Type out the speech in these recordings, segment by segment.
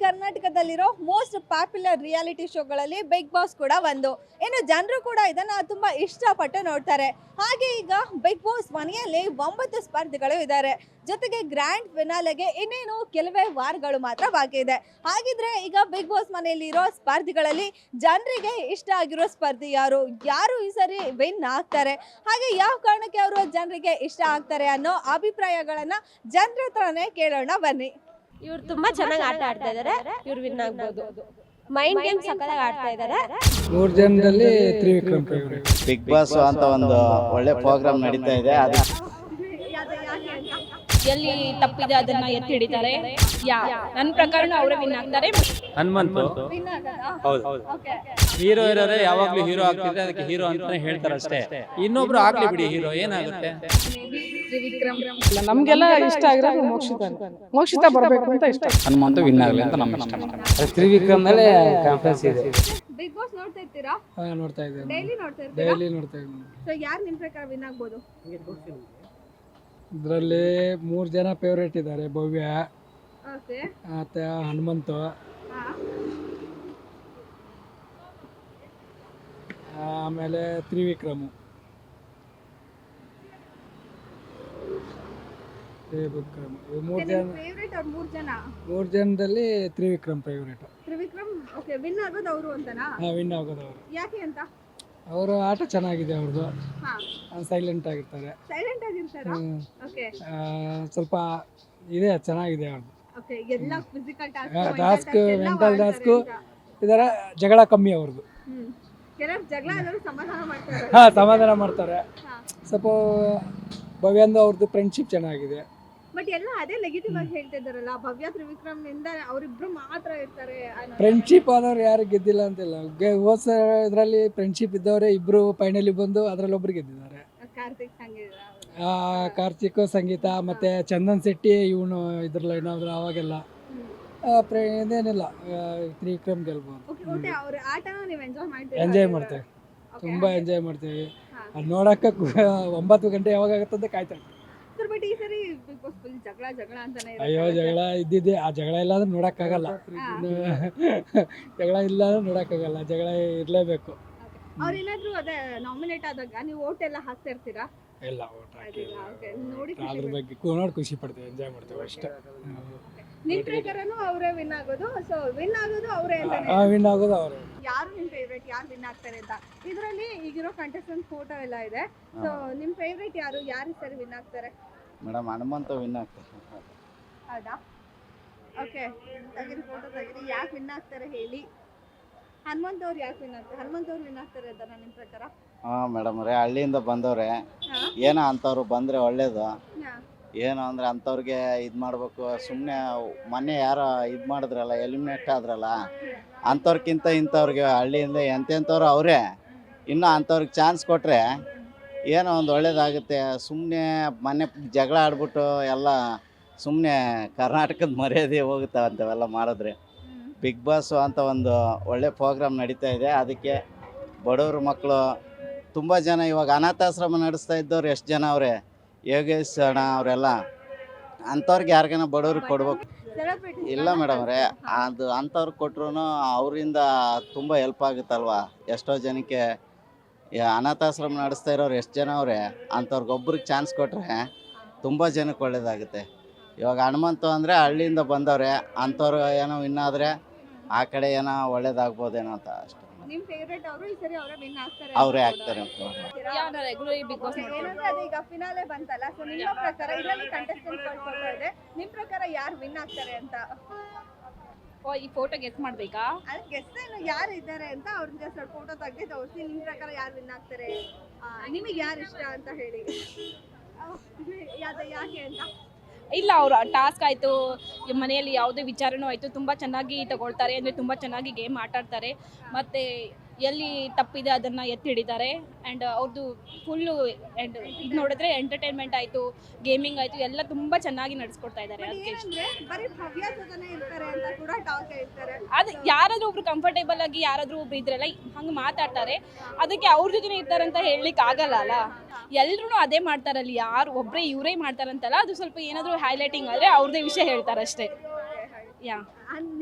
ಕರ್ನಾಟಕದಲ್ಲಿರೋ most popular reality ಶೋಗಳಲ್ಲಿ Bigg Boss ಕೂಡ ಒಂದು. ಇನ್ನು ಜನರು ಕೂಡ ಇದನ್ನ ತುಂಬಾ ಇಷ್ಟಪಟ್ಟು ನೋಡ್ತಾರೆ. ಹಾಗೆ ಈಗ ಬಿಗ್ ಬಾಸ್ ಮನೆಯಲ್ಲಿ 9 ಸ್ಪರ್ಧಿಗಳು ಇದ್ದಾರೆ. ಜೊತೆಗೆ ಗ್ರ್ಯಾಂಡ್ ಫಿನಾಲೆಗೆ ಇನ್ನೇನು ಕೆಲವೇ ವಾರಗಳು ಮಾತ್ರ ಬಾಕಿ ಇದೆ. ಹಾಗಿದ್ರೆ ಈಗ ಬಿಗ್ ಬಾಸ್ ಮನೆಯಲ್ಲಿ ಇರೋ ಸ್ಪರ್ಧಿಗಳಲ್ಲಿ ಜನರಿಗೆ ಇಷ್ಟ ಆಗಿರೋ ಸ್ಪರ್ಧಿ ಯಾರು ಈ ಸರಿ ವಿನ್ ಆಗ್ತಾರೆ, ಹಾಗೆ ಯಾವ ಕಾರಣಕ್ಕೆ ಅವರು ಜನರಿಗೆ ಇಷ್ಟ ಆಗ್ತಾರೆ ಅನ್ನೋ ಅಭಿಪ್ರಾಯಗಳನ್ನ ಜನರ ಹತ್ರನೇ ಕೇಳೋಣ ಬನ್ನಿ. ಇವ್ರು ತುಂಬಾ ಚೆನ್ನಾಗಿ ಆಟ ಆಡ್ತಾ ಇದಾರೆ. ಇವ್ರು ವಿನ್ ಆಗ್ಬೋದು. ಮೈಂಡ್ ಗೇಮ್ ಸಕ್ಕತ್ತಾಗಿ ಆಡ್ತಾ ಇದಾರೆ. 3 ಜನದಲ್ಲಿ ತ್ರಿವಿಕ್ರಮ್ ಫೇವರೇಟ್. ಬಿಗ್ ಬಾಸ್ ಅಂತ ಒಂದು ಒಳ್ಳೆ ಪ್ರೋಗ್ರಾಮ್ ನಡೀತಾ ಇದೆ. ಅದು ಎಲ್ಲಿ ತಪ್ಪಿದೆ ಅದನ್ನ ಎತ್ತಿ ಹಿಡಿತಾರೆ. ನನ್ನ ಪ್ರಕಾರ ಅವರೇ ವಿನ್ ಆಗ್ತಾರೆ. ಹನುಮಂತು ಹೌದು. ಹೀರೋ ಇರೋರೆ ಯಾವಾಗ್ಲೂ ಹೀರೋ ಆಗ್ತಿದ್ರೆ ಅದಕ್ಕೆ ಹೀರೋ ಅಂತಾನೆ ಹೇಳ್ತಾರೆ ಅಷ್ಟೇ. ಇನ್ನೊಬ್ರು ಆಗ್ಲಿ ಬಿಡಿ ಹೀರೋ, ಏನಾಗುತ್ತೆ? ನಮ್ಗೆಲ್ಲ ಇಷ್ಟ ಆಗಿರೋದು ಮೋಕ್ಷಿತ ಬರಬೇಕು ಅಂತ ಇಷ್ಟ. ಹನುಮಂತು ವಿನ್ ಆಗಲಿ ಅಂತ ನಮ್ಮ ಇಷ್ಟ. ತ್ರಿವಿಕ್ರಮ್ ಮೇಲೆ ಕಾನ್ಫಿಡೆನ್ಸ್ ಇದೆ. ಬಿಗ್ ಬಾಸ್ ನೋಡ್ತಾ ಇರ್ತೀರಾ? ನೋಡ್ತಾ ಇದ್ದೇನೆ. ಡೈಲಿ ನೋಡ್ತಾ ಇರ್ತೀರಾ? ಡೈಲಿ ನೋಡ್ತಾ ಇದ್ದೇನೆ. ಸೊ ಯಾರು ನಿಮ್ಮ ಪ್ರಕಾರ ವಿನ್ ಆಗ್ಬೋದು? ಇದರಲ್ಲಿ 3 ಜನ ಫೇವರೇಟ್ ಇದ್ದಾರೆ. ಭವ್ಯ, ಓಕೆ, ಮತ್ತೆ ಹನುಮಂತು, ಆಮೇಲೆ ತ್ರಿವಿಕ್ರಮ್. ಮೂರು ಜನದಲ್ಲಿ Trivikram favourite. Trivikram okay, win ಆಗೋದು ಅವರು ಅಂತನಾ? ವಿನ್ ಆಗೋದು ಅವರು. ಯಾಕೆ ಅಂತ? ಅವರು ಆಟ ಚೆನ್ನಾಗಿದೆ ಅವ್ರದ್ದು. ಸೈಲೆಂಟ್ ಆಗಿರ್ತಾರೆ. ಸೈಲೆಂಟ್ ಆಗಿರ್ತಾರಾ? ಓಕೆ, ಸ್ವಲ್ಪ ಇದೆ, ಚೆನ್ನಾಗಿದೆ ಅವ್ರದ್ದು. ಓಕೆ, ಎಲ್ಲ ಫಿಸಿಕಲ್ ಟಾಸ್ಕ್, ಮೆಂಟಲ್ ಟಾಸ್ಕ್ ಇದರ ಜಗಳ ಕಮ್ಮಿ ಅವ್ರದ್ದು. ಕೆಲವರು ಜಗಳ ಆದರೂ ಸಮಾಧಾನ ಮಾಡ್ತಾರೆ. ಸಮಾಧಾನ ಮಾಡ್ತಾರೆ. ಸ್ವಲ್ಪ ಭವ್ಯಂದು ಅವ್ರದ್ದು ಫ್ರೆಂಡ್ಶಿಪ್ ಚೆನ್ನಾಗಿದೆ. ಬಟ್ ಎಲ್ಲ ಅದೇ ನೆಗೆಟಿವ್ ಆಗಿ ಹೇಳ್ತಾ ಇದ್ದಾರಲ್ಲ, ಭವ್ಯ ತ್ರಿವಿಕ್ರಮ್ ನಿಂದ ಅವರಿಬ್ರು ಮಾತ್ರ ಇರ್ತಾರೆ. ಫ್ರೆಂಡ್ಶಿಪ್ ಆದವ್ರು ಯಾರು ಗೆದ್ದಿಲ್ಲ ಅಂತಿಲ್ಲ. ಹೋದ ಇದರಲ್ಲಿ ಫ್ರೆಂಡ್ಶಿಪ್ ಇದ್ದವರೇ ಇಬ್ರು ಫೈನಲಿ ಬಂದು ಅದ್ರಲ್ಲಿ ಒಬ್ರು ಗೆದ್ದಿದ್ದಾರೆ. ಕಾರ್ತಿಕ್, ಸಂಗೀತ ಮತ್ತೆ ಚಂದನ್ ಶೆಟ್ಟಿ, ಇವನು ಇದ್ರಲ್ಲ ಏನಾದ್ರು ಅವಾಗೆಲ್ಲ ಇದೇನಿಲ್ಲ. ತ್ರಿವಿಕ್ರಮ್ ಗೆಲ್ಬೋದು. ಎಂಜಾಯ್ ಮಾಡ್ತೇವೆ, ತುಂಬಾ ಎಂಜಾಯ್ ಮಾಡ್ತೇವೆ. ಅದು ನೋಡಕ್ಕೆ 9 ಗಂಟೆ ಯಾವಾಗ ಆಗುತ್ತದೆ ಕಾಯ್ತಾ ಇರ್ತೀವಿ. ಅಯ್ಯೋ, ಜಗಳ ಇದ್ದಿದ್ದೆ. ಆ ಜಗಳ ಇಲ್ಲ ಅಂದ್ರೆ ನೋಡಕ್ಕಾಗಲ್ಲ. ಜಗಳ ಇಲ್ಲ ಅಂದ್ರೆ ನೋಡಕ್ಕಾಗಲ್ಲ. ಜಗಳ ಇರ್ಲೇಬೇಕು. ಅವ್ರೇನಾದ್ರೂ ಅದೇ ನಾಮಿನೇಟ್ ಆದಾಗ ನೀವು ವೋಟ್ ಎಲ್ಲ ಹಾಕ್ತಾ ಇರ್ತೀರಾ? ಇಲ್ಲ, ಓಟ್ ಅದ್ರ ಬಗ್ಗೆ ನೋಡಿ ಖುಷಿ ಪಡ್ತೇವೆ, ಎಂಜಾಯ್ ಮಾಡ್ತೇವೆ ಅಷ್ಟೇ. ನಿಮ್ ಪ್ರಕಾರನೂ ಅವರೇ ವಿನ್ ಆಗೋದು? ಸೊ ವಿನ್ ಆಗೋದು ಅವರೇ ಅಂತಾನೆ? ವಿನ್ ಆಗೋದು ಅವರೇ. ಯಾರು ನಿಮ್ ಫೇವರೇಟ್, ಯಾರು ವಿನ್ ಆಗ್ತಾರೆ ಅಂತ? ಇದರಲ್ಲಿ ಈಗಿರೋ ಕಂಟೆಸ್ಟೆಂಟ್ ಫೋಟೋ ಎಲ್ಲ ಇದೆ. ಸೊ ನಿಮ್ ಫೇವರೇಟ್ ಯಾರು ಸರಿ ವಿನ್ ಆಗ್ತಾರೆ? ಮೇಡಮ್ ಹನುಮಂತು ವಿನ್ ಆಗ್ತಾರೆ. ಹೌದಾ? ಓಕೆ, ತೆಗಿರಿ, ಫೋಟೋ ತೆಗಿರಿ. ಯಾಕೆ ವಿನ್ ಆಗ್ತಾರೆ ಹೇಳಿ? ಹನುಮಂತ್ ಅವ್ರು ಯಾಕೆ ವಿನ್ ಆಗ್ತಾರೆ? ಹನುಮಂತ್ ಅವ್ರು ವಿನ್ ಆಗ್ತಾರೆ ಅಂತ ನಿಮ್ಮ ಪ್ರಕಾರ? ಮೇಡಮ್ ಅವರೇ, ಹಳ್ಳಿಯಿಂದ ಬಂದವ್ರೆ. ಏನೋ ಅಂಥವ್ರು ಬಂದರೆ ಒಳ್ಳೇದು. ಏನು ಅಂದರೆ ಅಂಥವ್ರಿಗೆ ಇದು ಮಾಡಬೇಕು. ಸುಮ್ಮನೆ ಮೊನ್ನೆ ಯಾರೋ ಇದು ಮಾಡಿದ್ರಲ್ಲ, ಎಲಿಮಿನೇಟ್ ಆದ್ರಲ್ಲ, ಅಂಥವ್ರಿಗಿಂತ ಇಂಥವ್ರಿಗೆ ಹಳ್ಳಿಯಿಂದ ಎಂತೆಂಥವ್ರು ಅವರೇ. ಇನ್ನೂ ಅಂಥವ್ರಿಗೆ ಚಾನ್ಸ್ ಕೊಟ್ಟರೆ ಏನೋ ಒಂದು ಒಳ್ಳೇದಾಗುತ್ತೆ. ಸುಮ್ಮನೆ ಮೊನ್ನೆ ಜಗಳ ಆಡ್ಬಿಟ್ಟು ಎಲ್ಲ ಸುಮ್ಮನೆ ಕರ್ನಾಟಕದ ಮರ್ಯಾದೆ ಹೋಗುತ್ತೆ ಅಂಥವೆಲ್ಲ ಮಾಡಿದ್ರೆ. ಬಿಗ್ ಬಾಸ್ ಅಂತ ಒಂದು ಒಳ್ಳೆ ಪ್ರೋಗ್ರಾಮ್ ನಡೀತಾ ಇದೆ. ಅದಕ್ಕೆ ಬಡವ್ರ ಮಕ್ಕಳು ತುಂಬ ಜನ, ಇವಾಗ ಅನಾಥಾಶ್ರಮ ನಡೆಸ್ತಾ ಇದ್ದವ್ರು ಎಷ್ಟು ಜನ ಅವರೇ, ಯೋಗೇಶ್ ಅಣ್ಣ ಅವರೆಲ್ಲ. ಅಂಥವ್ರಿಗೆ ಯಾರಿಗಾನ ಬಡವ್ರಿಗೆ ಕೊಡ್ಬೇಕು. ಇಲ್ಲ ಮೇಡಮ್ ಅವರೇ, ಅದು ಅಂಥವ್ರಿಗೆ ಕೊಟ್ರು ಅವರಿಂದ ತುಂಬ ಹೆಲ್ಪ್ ಆಗುತ್ತಲ್ವ. ಎಷ್ಟೋ ಜನಕ್ಕೆ ಅನಾಥಾಶ್ರಮ ನಡೆಸ್ತಾ ಇರೋರು ಎಷ್ಟು ಜನ ಅವರೇ, ಅಂಥವ್ರಿಗೊಬ್ರಿಗೆ ಚಾನ್ಸ್ ಕೊಟ್ಟರೆ ತುಂಬ ಜನಕ್ಕೆ ಒಳ್ಳೇದಾಗುತ್ತೆ. ಇವಾಗ ಹನುಮಂತು ಅಂದರೆ ಹಳ್ಳಿಯಿಂದ ಬಂದವ್ರೆ, ಅಂಥವ್ರು ಏನೋ ಇನ್ನಾದರೆ ಆ ಕಡೆ ಏನೋ ಒಳ್ಳೇದಾಗ್ಬೋದೇನೋ ಅಂತ ಅಷ್ಟೇ. ನಿಮ್ಮ ಫೇವರೇಟ್ ಅವರು ಈ ಸರಿ ಅವರೇ ವಿನ್ ಆಗ್ತಾರೆ? ಅವರೇ ಆಗ್ತಾರೆ. ಯಾರು ರೆಗ್ಯುಲರ್ ಬಿಗ್ ಬಾಸ್ ಏನಂದ್ರೆ ಅದು ಈಗ ಫಿನಾಲೆ ಬಂತಲ್ಲ, ಸೊ ನಿಮ್ಮ ಪ್ರಕಾರ ಇದರಲ್ಲಿ ಕಂಟೆಸ್ಟೆಂಟ್ ಫೋಟೋ ಇದೆ, ನಿಮ್ಮ ಪ್ರಕಾರ ಯಾರು ವಿನ್ ಆಗ್ತಾರೆ ಅಂತ? ಈ ಫೋಟೋ ಗೆಸ್ ಮಾಡ್ಬೇಕಾ? ಅದು ಗೆಸ್ ಏನು, ಯಾರು ಇದ್ದಾರೆ ಅಂತ ಅವ್ರನ್ನ ಜಸ್ಟ್ ಫೋಟೋ ತೆಗೆದು ತೋರಿಸಿ ನಿಮ್ಮ ಪ್ರಕಾರ ಯಾರು ವಿನ್ ಆಗ್ತಾರೆ, ನಿಮಗೆ ಯಾರು ಇಷ್ಟ ಅಂತ ಹೇಳಿ. ಯಾಕೆ ಅಂತ? ಇಲ್ಲ, ಅವ್ರ ಟಾಸ್ಕ್ ಆಯಿತು, ಮನೆಯಲ್ಲಿ ಯಾವುದೇ ವಿಚಾರನೂ ಆಯಿತು, ತುಂಬ ಚೆನ್ನಾಗಿ ತಗೊಳ್ತಾರೆ. ಅಂದರೆ ತುಂಬ ಚೆನ್ನಾಗಿ ಗೇಮ್ ಆಟಾಡ್ತಾರೆ. ಮತ್ತು ಎಲ್ಲಿ ತಪ್ಪಿದೆ ಅದನ್ನು ಎತ್ತಿ ಹಿಡಿತಾರೆ. ಆ್ಯಂಡ್ ಅವ್ರದ್ದು ಫುಲ್ಲು ಆ್ಯಂಡ್ ಇದು ನೋಡಿದ್ರೆ ಎಂಟರ್ಟೈನ್ಮೆಂಟ್ ಆಯಿತು, ಗೇಮಿಂಗ್ ಆಯಿತು, ಎಲ್ಲ ತುಂಬ ಚೆನ್ನಾಗಿ ನಡೆಸ್ಕೊಡ್ತಾ ಇದ್ದಾರೆ. ಅದಕ್ಕೆ ಅದು ಯಾರಾದರೂ ಒಬ್ರು ಕಂಫರ್ಟೇಬಲ್ ಆಗಿ ಯಾರಾದರೂ ಒಬ್ರು ಇದ್ರಲ್ಲ ಹಂಗೆ ಮಾತಾಡ್ತಾರೆ. ಅದಕ್ಕೆ ಅವ್ರ ಜೊತೆ ಇರ್ತಾರೆ ಅಂತ ಹೇಳಲಿಕ್ಕೆ ಆಗಲ್ಲ ಅಲ್ಲ. ಎಲ್ಲರೂ ಅದೇ ಮಾಡ್ತಾರಲ್ಲಿ, ಯಾರು ಒಬ್ಬರೇ ಇವರೇ ಮಾಡ್ತಾರಂತಲ್ಲ. ಅದು ಸ್ವಲ್ಪ ಏನಾದರೂ ಹೈಲೈಟಿಂಗ್ ಆದರೆ ಅವ್ರದ್ದೇ ವಿಷಯ ಹೇಳ್ತಾರೆ ಅಷ್ಟೇ. ಯಾ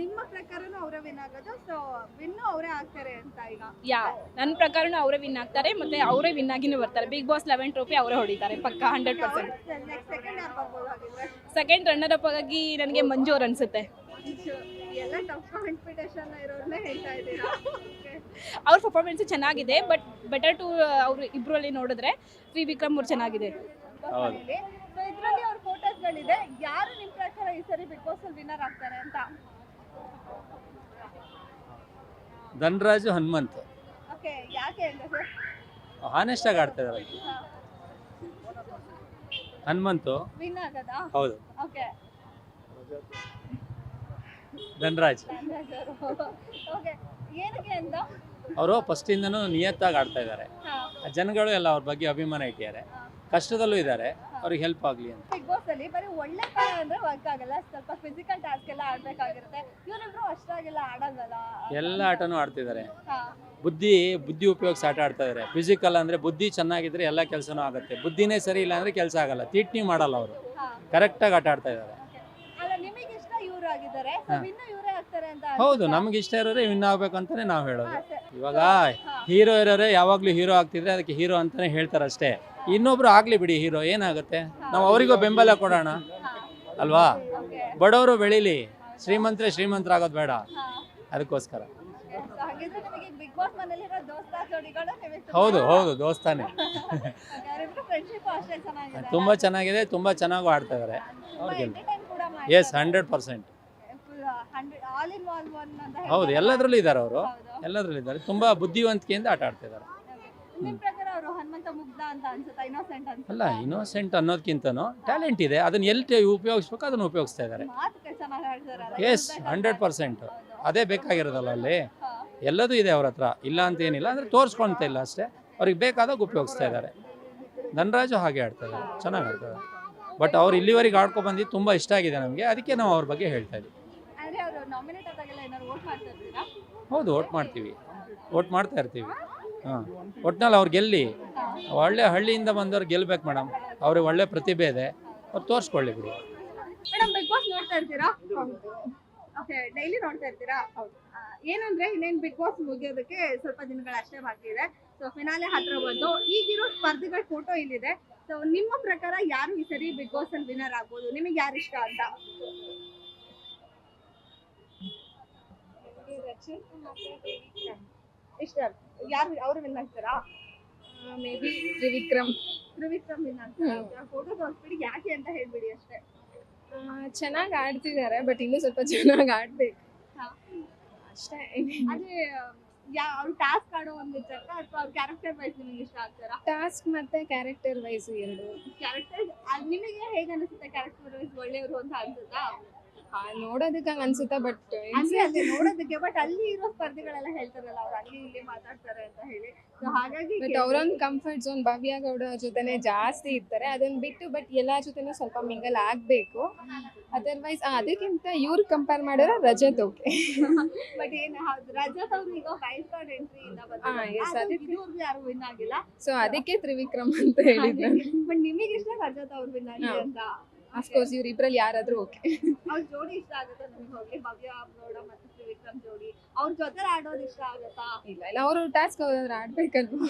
ನಿಮ್ಮ ಪ್ರಕಾರನೂ ಅವರೇ ವಿನ್ ಆಗೋದು, ಸೊ ವಿನ್ನು ಅವರೇ ಆಗ್ತಾರೆ ಅಂತ ಈಗ. ಯಾ ನನ್ನ ಪ್ರಕಾರನೂ ಅವರೇ ವಿನ್ ಆಗ್ತಾರೆ ಮತ್ತೆ ಅವರೇ ವಿನ್ ಆಗಿನೂ ಬರ್ತಾರೆ. ಬಿಗ್ ಬಾಸ್ 11 ಟ್ರೋಫಿ ಅವರೇ ಹೊಡಿತಾರೆ ಪಕ್ಕ 100%. ನೆಕ್ಸ್ಟ್ ಸೆಕೆಂಡ್ ಯಾರು ಬರ್ಬೋದು ಹಾಗಿದ್ರೆ? ಸೆಕೆಂಡ್ ರನ್ನರ್ ಅಪ್ ಆಗಿ ನನಗೆ ಮಂಜು ಅವ್ರು ಅನ್ಸುತ್ತೆ. ಎಲ್ಲ ಟಫ್ ಕಾಂಪಿಟೇಷನ್ ಇರೋರ್ನೇ ಹೇಳ್ತಾ ಇದ್ದೀರಾ. ಅವ್ರ ಪರ್ಫಾರ್ಮೆನ್ಸ್ ಚೆನ್ನಾಗಿದೆ, ಬಟ್ ಬೆಟರ್ ಟು ಅವರು ಇಬ್ಬರಲ್ಲಿ ನೋಡಿದ್ರೆ ತ್ರಿವಿಕ್ರಮ್ ಅವ್ರು ಚೆನ್ನಾಗಿದೆ. ಹೌದು. ಸೊ ಇದರಲ್ಲಿ ಅವ್ರ ಫೋಟೋಸ್ಗಳಿದೆ. ಯಾರು ನಿಮ್ಮ ಪ್ರಕಾರ ಈ ಸರಿ ಬಿಗ್ ಬಾಸ್ ಅಲ್ಲಿ ವಿನ್ನರ್ ಆಗ್ತಾರೆ ಅಂತ? ಧನರಾಜು, ಹನುಮಂತ್ ಓಕೆ, ಯಾಕೆ ಅಂತ ಸರ್? ಹಾನೆಸ್ಟ್ ಆಗಿ ಆಡ್ತಾ ಇದಾರೆ. ಹನುಮಂತು ವಿನ್ ಆಗದಾ? ಹೌದು, ಓಕೆ, ಧನರಾಜ್ ಓಕೆ, ಏನಕ್ಕೆ ಅಂತ? ಅವರು ಫಸ್ಟ್ ಇಂದನೂ ನಿಯತ್ತಾಗಿ ಆಡ್ತಾ ಇದ್ದಾರೆ. ಜನಗಳು ಎಲ್ಲ ಅವ್ರ ಬಗ್ಗೆ ಅಭಿಮಾನ ಇಟ್ಟಿದ್ದಾರೆ, ಕಷ್ಟದಲ್ಲೂ ಇದ್ದಾರೆ, ಅವ್ರಿಗೆ ಹೆಲ್ಪ್ ಆಗಲಿ ಅಂತ. ಬಿಗ್ ಬಾಸ್ ಅಲ್ಲಿ ಬರೀ ಒಳ್ಳೆ ಕಾಲ ಅಂದ್ರೆ ವರ್ಕ್ ಆಗಲ್ಲ, ಸ್ವಲ್ಪ ಫಿಸಿಕಲ್ ಟಾಸ್ಕ್ ಎಲ್ಲ ಆಡ್ಬೇಕಾಗಿರುತ್ತೆ. ಇವರಿಬ್ರು ಅಷ್ಟಾಗೆಲ್ಲ ಆಡಲ್ವಲ್ಲ? ಎಲ್ಲ ಆಟನೂ ಆಡ್ತಿದ್ದಾರೆ. ಹಾ, ಬುದ್ಧಿ ಉಪಯೋಗಿಸಿ ಆಟ ಆಡ್ತಾ ಇದ್ದಾರೆ. ಫಿಸಿಕಲ್ ಅಂದ್ರೆ ಬುದ್ಧಿ ಚೆನ್ನಾಗಿದ್ರೆ ಎಲ್ಲ ಕೆಲಸನೂ ಆಗುತ್ತೆ. ಬುದ್ಧಿನೇ ಸರಿ ಇಲ್ಲ ಅಂದ್ರೆ ಕೆಲಸ ಆಗಲ್ಲ. ತೀಟ್ನಿ ಮಾಡಲ್ಲ, ಅವರು ಹಾ, ಕರೆಕ್ಟಾಗಿ ಆಟ ಆಡ್ತಾ ಇದ್ದಾರೆ. okay. ಅಲ್ಲ, ನಿಮಗೆ ಇಷ್ಟ ಇವ್ರು ಆಗಿದ್ದಾರೆ, ಹಾ. ಇನ್ನು ಇವರೇ ಆಗ್ತಾರೆ ಅಂತ ಹೌದು, ಅನ್ಸುತ್ತಾ? ನಮ್ಗೆ ಇಷ್ಟ ಇರೋರೇ ವಿನ್ ಆಗ್ಬೇಕಂತಾನೆ ನಾವು ಹೇಳೋದು. ಹಾ, ಸರಿ. ಇವಾಗ ಹಾ. ಹೀರೋ ಇರೋರೇ ಯಾವಾಗ್ಲೂ ಹೀರೋ ಆಗ್ತಿದ್ರೆ ಅದಕ್ಕೆ ಹೀರೋ ಅಂತಾನೆ ಹೇಳ್ತಾರೆ ಅಷ್ಟೇ. ಇನ್ನೊಬ್ರು ಆಗ್ಲಿ ಬಿಡಿ ಹೀರೋ, ಏನಾಗುತ್ತೆ, ನಾವು ಅವರಿಗೂ ಬೆಂಬಲ ಕೊಡೋಣ ಹಾ, ಅಲ್ವಾ. okay. ಬಡವರು ಬೆಳೀಲಿ, ಶ್ರೀಮಂತರಾಗೋದು ಬೇಡ, ಹಾ, ಅದಕ್ಕೋಸ್ಕರ. okay. So ಹಾಗಿದ್ರೆ ನಿಮಗೆ ಬಿಗ್ ಬಾಸ್ ಮನೆಯಲ್ಲಿರೋ ದೋಸ್ತ ಜೋಡಿಗಳು ನಿಮಗೆ ಹೌದು, ದೋಸ್ತಾನೆ. ಅವರಿಬ್ರು ಫ್ರೆಂಡ್ಶಿಪ್ ಅಷ್ಟೇ ಚೆನ್ನಾಗಿದೆ. ತುಂಬಾ ಚೆನ್ನಾಗಿದೆ, ತುಂಬಾ ಚೆನ್ನಾಗೂ ಆಡ್ತಾ ಇದಾರೆ. ಅವ್ರಿಗೆ ಎಂಟರ್ಟೈನ್ ಕೂಡ yes 100%. All in all one ಅಂತ ಹೇಳ್ತಾರೆ. ಹೌದು, ಎಲ್ಲದರಲ್ಲೂ ಇದ್ದಾರೆ ಅವರು, ಹೌದು. ಎಲ್ಲದರಲ್ಲೂ ಇದ್ದಾರೆ. ತುಂಬಾ ಬುದ್ಧಿವಂತಿಕೆಯಿಂದ ಆಟ ಆಡ್ತಿದ್ದಾರೆ. ನಿಮ್ ಪ್ರಕಾರ ಅವರು ಹನುಮಂತ ಮುಗ್ಧ ಅಂತ ಅನ್ಸುತ್ತಾ, ಇನ್ನೋಸೆಂಟ್ ಅನ್ಸುತ್ತಾ? ಅಲ್ಲ, ಇನ್ನೋಸೆಂಟ್ ಅನ್ನೋದಕ್ಕಿಂತನೂ ಟ್ಯಾಲೆಂಟ್ ಇದೆ, ಅದನ್ನ ಎಲ್ಲಿ ಉಪಯೋಗಿಸ್ಬೇಕು ಅದನ್ನ ಉಪಯೋಗಿಸ್ತಾ ಇದ್ದಾರೆ. ಮಾತುಕತೆ ಚೆನ್ನಾಗಿ ಆಡ್ತಾರಲ್ಲ, ಎಸ್ 100%. ಅದೇ ಬೇಕಾಗಿರೋದಲ್ಲ, ಅಲ್ಲಿ ಎಲ್ಲದೂ ಇದೆ ಅವ್ರ ಹತ್ರ, ಇಲ್ಲ ಅಂತ ಏನಿಲ್ಲ, ಅಂದ್ರೆ ತೋರಿಸ್ಕೊಂತ ಇಲ್ಲ ಅಷ್ಟೇ. ಅವ್ರಿಗೆ ಬೇಕಾದಾಗ ಉಪಯೋಗಿಸ್ತಾ ಇದ್ದಾರೆ. ಧನರಾಜು ಹಾಗೆ ಆಡ್ತಾ ಇದ್ದಾರೆ, ಚೆನ್ನಾಗಿ ಆಡ್ತಾ ಇದ್ದಾರೆ. ಬಟ್ ಅವ್ರು ಇಲ್ಲಿವರೆಗೆ ಆಡ್ಕೊ ಬಂದಿದ್ದು ತುಂಬ ಇಷ್ಟ ಆಗಿದೆ ನಮಗೆ, ಅದಕ್ಕೆ ನಾವು ಅವ್ರ ಬಗ್ಗೆ ಹೇಳ್ತಾ ಇದ್ದೀವಿ. ಅಂದ್ರೆ ಅವರು ನಾಮಿನೇಟ್ ಆದಾಗೆಲ್ಲ ಏನಾದ್ರು ವೋಟ್ ಮಾಡ್ತಾ ಇರ್ತೀರಾ? ಹೌದು, ವೋಟ್ ಮಾಡ್ತೀವಿ, ವೋಟ್ ಮಾಡ್ತಾ ಇರ್ತೀವಿ. ಹಾಂ, ಒಟ್ನಲ್ಲಿ ಅವ್ರು ಗೆಲ್ಲಿ, ಒಳ್ಳೆ ಹಳ್ಳಿಯಿಂದ ಬಂದವ್ರು ಗೆಲ್ಬೇಕು ಮೇಡಮ್. ಅವ್ರಿಗೆ ಒಳ್ಳೆ ಪ್ರತಿಭೆ ಇದೆ, ಅವ್ರು ತೋರಿಸ್ಕೊಳ್ಳಿ ಬಿಡಿ. ಮೇಡಮ್, ಬಿಗ್ ಬಾಸ್ ನೋಡ್ತಾ ಇರ್ತೀರಾ? ಓಕೆ, ಡೈಲಿ ನೋಡ್ತಾ ಇರ್ತೀರಾ? ಏನಂದ್ರೆ ಇನ್ನೇನು ಬಿಗ್ ಬಾಸ್ ಮುಗಿಯೋದಕ್ಕೆ ಸ್ವಲ್ಪ ದಿನಗಳಷ್ಟೇ ಬಾಕಿ ಇದೆ. ಸೊ ಫಿನಾಲೆ ಹತ್ರ ಬಂದು ಈಗಿರೋ ಸ್ಪರ್ಧಿಗಳ ಫೋಟೋ ಇಲ್ಲಿದೆ. ಸೊ ನಿಮ್ಮ ಪ್ರಕಾರ ಯಾರು ಈ ಸರಿ ಬಿಗ್ ಬಾಸ್ ಅಲ್ಲಿ ವಿನ್ನರ್ ಆಗ್ಬೋದು? ನಿಮಗೆ ಯಾರು ಇಷ್ಟ ಅಂತ? ಇಷ್ಟ ಯಾರು ಅವರು ವಿನ್ ಆಗ್ತಾರಾ? ಮೇ ಬಿ ತ್ರಿವಿಕ್ರಮ್ ವಿನ್ ಆಗ್ತಾರಾ? ಫೋಟೋ ತೋರಿಸ್ಬಿಡಿ, ಯಾಕೆ ಅಂತ ಹೇಳ್ಬಿಡಿ ಅಷ್ಟೇ. ಚೆನ್ನಾಗಿ ಆಡ್ತಿದ್ದಾರೆ, ಬಟ್ ಇನ್ನೂ ಸ್ವಲ್ಪ ಚೆನ್ನಾಗಿ ಆಡ್ಬೇಕು ಹಾ. ಅಷ್ಟೇ. ಅದೇ ಅವ್ರು ಟಾಸ್ಕ್ ಆಡೋ ಒಂದು ಇರ್ತಾರ ಅಥವಾ ಅವ್ರ ಕ್ಯಾರೆಕ್ಟರ್ ವೈಸ್ ನಿಮಗೆ ಇಷ್ಟ ಆಗ್ತಾರಾ? ಟಾಸ್ಕ್ ಮತ್ತೆ ಕ್ಯಾರೆಕ್ಟರ್ ವೈಸ್ ಎರಡು. ಕ್ಯಾರೆಕ್ಟರ್ ನಿಮಗೆ ಹೇಗೆ ಅನಿಸುತ್ತೆ? ಕ್ಯಾರೆಕ್ಟರ್ ವೈಸ್ ಒಳ್ಳೆಯವರು ಅಂತ ಅನ್ಸುತ್ತಾ? ನೋಡೋದಕ್ಕೆ ಹಂಗ ಅನ್ಸುತ್ತಾ, ಬಟ್ ಅಂದ್ರೆ ಅಲ್ಲಿ ನೋಡೋದಕ್ಕೆ, ಬಟ್ ಅಲ್ಲಿ ಇರೋ ಸ್ಪರ್ಧಿಗಳೆಲ್ಲ ಹೇಳ್ತಾರಲ್ಲ ಅವ್ರು ಅಲ್ಲಿ ಇಲ್ಲಿ ಮಾತಾಡ್ತಾರೆ ಅಂತ ಹೇಳಿ. ಸೊ ಹಾಗಾಗಿ ಬಟ್ ಅವರೊಂದು ಕಂಫರ್ಟ್ ಝೋನ್ ಭವ್ಯ ಗೌಡ ಜೊತೆನೆ ಜಾಸ್ತಿ ಇರ್ತಾರೆ, ಅದನ್ನ ಬಿಟ್ಟು ಬಟ್ ಎಲ್ಲಾ ಜೊತೆನೂ ಸ್ವಲ್ಪ ಮಿಂಗಲ್ ಆಗ್ಬೇಕು. ಅದರ್ವೈಸ್ ಅದಕ್ಕಿಂತ ಇವ್ರು ಕಂಪೇರ್ ಮಾಡಿದ್ರೆ ರಜತ್ ಓಕೆ. ಬಟ್ ಏನು ಹೌದು, ರಜತ್ ಅವ್ರು ಈಗ ವೈಲ್ಡ್ ಕಾರ್ಡ್ ಎಂಟ್ರಿ ಇಂದ yes, ಅದಕ್ಕೆ- ಇದುವರೆಗೂ ಯಾರು ವಿನ್ ಆಗಿಲ್ಲ. ಸೊ ಅದಕ್ಕೆ ತ್ರಿವಿಕ್ರಮ್ ಅಂತ ಹೇಳಿದ್ರು. ಬಟ್ ನಿಮಗೆ ಇಷ್ಟ ರಜತ್ ಅವ್ರು ವಿನ್ ಆಗಿದೆ ಅಂತ? ಅಫ್ಕೋರ್ಸ್ ಇವ್ರಿಬ್ರಲ್ಲಿ ಯಾರಾದ್ರೂ ಓಕೆ. ಅವ್ರ ಜೋಡಿ ಇಷ್ಟ ಆಗುತ್ತಾ ನಿಮಗೆ? ಹೋಗಿ ಭವ್ಯ ಗೌಡ ಮತ್ತು ತ್ರಿವಿಕ್ರಮ್ ಜೋಡಿ ಅವ್ರ ಜೊತೆ ಆಡೋದು ಇಷ್ಟ ಆಗುತ್ತಾ? ಇಲ್ಲ ಅವರು ಟಾಸ್ಕ್ ಹೋದ್ರೆ ಆಡ್ಬೇಕಲ್ವಾ.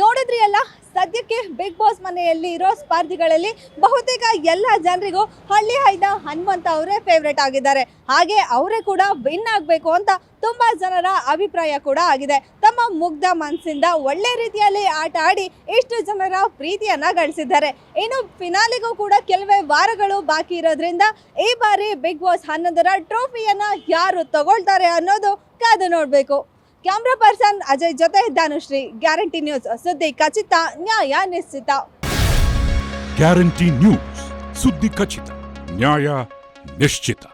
ನೋಡಿದ್ರಿ ಅಲ್ಲ, ಸದ್ಯಕ್ಕೆ ಬಿಗ್ ಬಾಸ್ ಮನೆಯಲ್ಲಿ ಇರೋ ಸ್ಪರ್ಧಿಗಳಲ್ಲಿ ಬಹುತೇಕ ಎಲ್ಲ ಜನರಿಗೂ ಹಳ್ಳಿ ಹೈದ ಹನುಮಂತ ಅವರೇ ಫೇವ್ರೇಟ್ ಆಗಿದ್ದಾರೆ. ಹಾಗೆ ಅವರೇ ಕೂಡ ವಿನ್ ಆಗಬೇಕು ಅಂತ ತುಂಬಾ ಜನರ ಅಭಿಪ್ರಾಯ ಕೂಡ ಆಗಿದೆ. ತಮ್ಮ ಮುಗ್ಧ ಮನಸ್ಸಿಂದ ಒಳ್ಳೆ ರೀತಿಯಲ್ಲಿ ಆಟ ಆಡಿ ಇಷ್ಟು ಜನರ ಪ್ರೀತಿಯನ್ನ ಗಳಿಸಿದ್ದಾರೆ. ಇನ್ನು ಫಿನಾಲಿಗೂ ಕೂಡ ಕೆಲವೇ ವಾರಗಳು ಬಾಕಿ ಇರೋದ್ರಿಂದ ಈ ಬಾರಿ ಬಿಗ್ ಬಾಸ್ 11ರ ಟ್ರೋಫಿಯನ್ನ ಯಾರು ತಗೊಳ್ತಾರೆ ಅನ್ನೋದು ಕಾದು ನೋಡಬೇಕು. ಕ್ಯಾಮ್ರಾ ಪರ್ಸನ್ ಅಜಯ್ ಜೊತೆ ಧನುಶ್ರೀ, ಗ್ಯಾರಂಟಿ ನ್ಯೂಸ್, ಸುದ್ದಿ ಖಚಿತ, ನ್ಯಾಯ ನಿಶ್ಚಿತ. ಗ್ಯಾರಂಟಿ ನ್ಯೂಸ್, ಸುದ್ದಿ ಖಚಿತ, ನ್ಯಾಯ ನಿಶ್ಚಿತ.